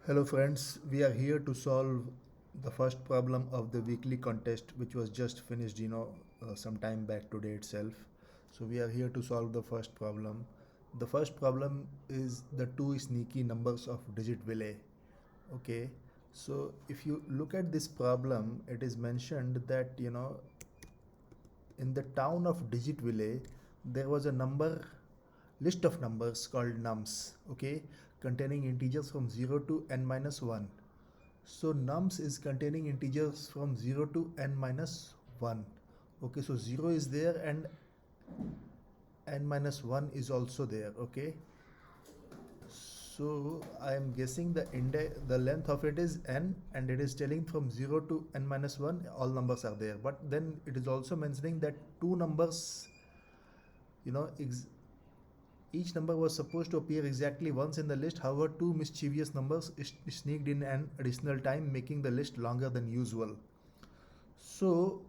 Hello friends, we are here to solve the first problem of the weekly contest which was just finished some time back today itself. So we are here to solve the first problem. The first problem is the two sneaky numbers of Digitville. Okay, so if you look at this problem, it is mentioned that in the town of Digitville there was a list of numbers called nums, okay, containing integers from 0 to n minus 1. So nums is containing integers from 0 to n minus 1. Okay, so 0 is there and n minus 1 is also there. Okay, so I am guessing the length of it is n, and it is telling from 0 to n minus 1 all numbers are there. But then it is also mentioning that two numbers, you know each number was supposed to appear exactly once in the list. However, two mischievous numbers sneaked in an additional time, making the list longer than usual. So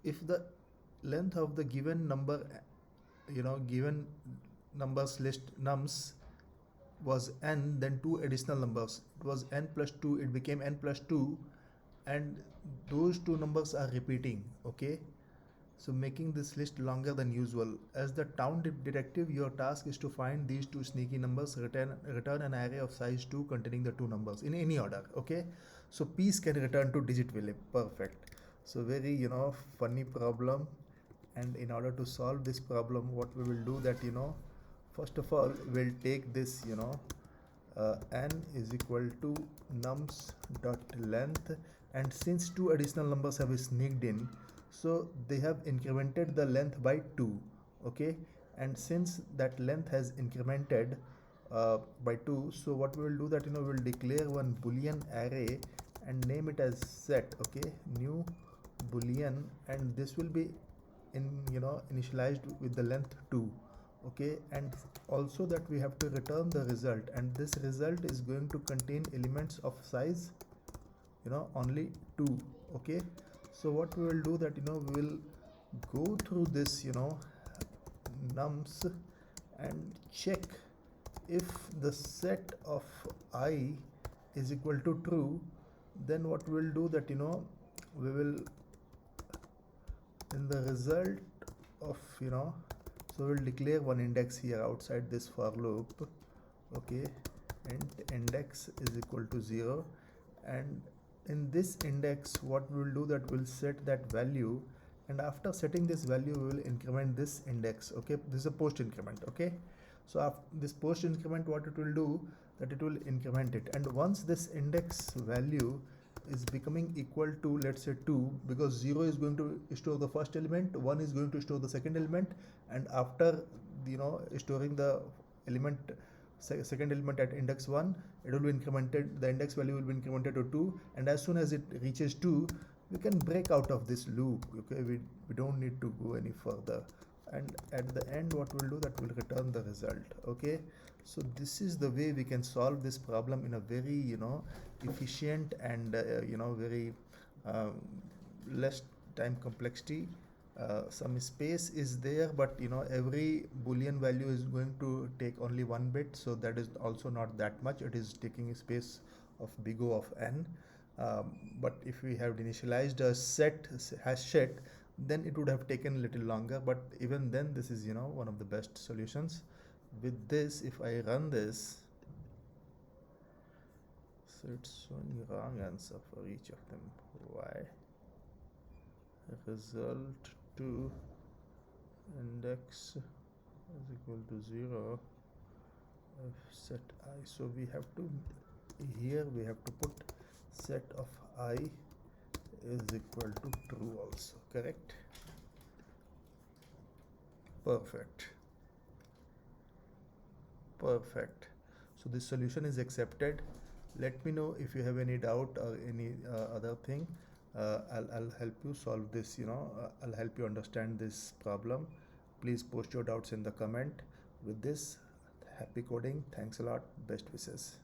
if the length of the given given numbers list nums was n, then two additional numbers, it was n plus 2, it became n plus 2, and those two numbers are repeating. Okay, so making this list longer than usual. As the town detective, your task is to find these two sneaky numbers, return an array of size 2 containing the two numbers in any order. Okay, so peace can return to Digitville. Perfect. So very funny problem. And in order to solve this problem, what we will do that first of all we'll take this n is equal to nums dot length, and since two additional numbers have sneaked in, so they have incremented the length by 2. Okay, and since that length has incremented by 2, so what we will do that we'll declare one boolean array and name it as set. Okay, new boolean, and this will be initialized with the length 2. Okay, and also that we have to return the result, and this result is going to contain elements of size only 2. Okay, so what we will do that we will go through this nums and check if the set of I is equal to true. Then what we will do that we will, in the result of so we'll declare one index here outside this for loop. Okay, and index is equal to 0, and in this index what we will do that we'll set that value, and after setting this value we will increment this index. Okay, this is a post increment. Okay, so after this post increment, what it will do that it will increment it, and once this index value is becoming equal to, let's say, 2, because 0 is going to store the first element, 1 is going to store the second element, and after storing the element second element at index 1, it will be incremented, the index value will be incremented to 2, and as soon as it reaches 2, we can break out of this loop. Okay, we don't need to go any further, and at the end what we'll do that we'll return the result. Okay, so this is the way we can solve this problem in a very efficient and very less time complexity. Some space is there, but every boolean value is going to take only 1 bit, so that is also not that much. It is taking a space of big O of n. But if we have initialized a hash set, then it would have taken a little longer, but even then this is one of the best solutions. With this, if I run this, so it's showing wrong answer for each of them. Why? Result to index is equal to 0 of set I. So we have to, here we have to put set of I is equal to true also. Correct? Perfect. Perfect. So this solution is accepted. Let me know if you have any doubt or any other thing. I'll help you solve this. I'll help you understand this problem. Please post your doubts in the comment. With this, happy coding. Thanks a lot. Best wishes.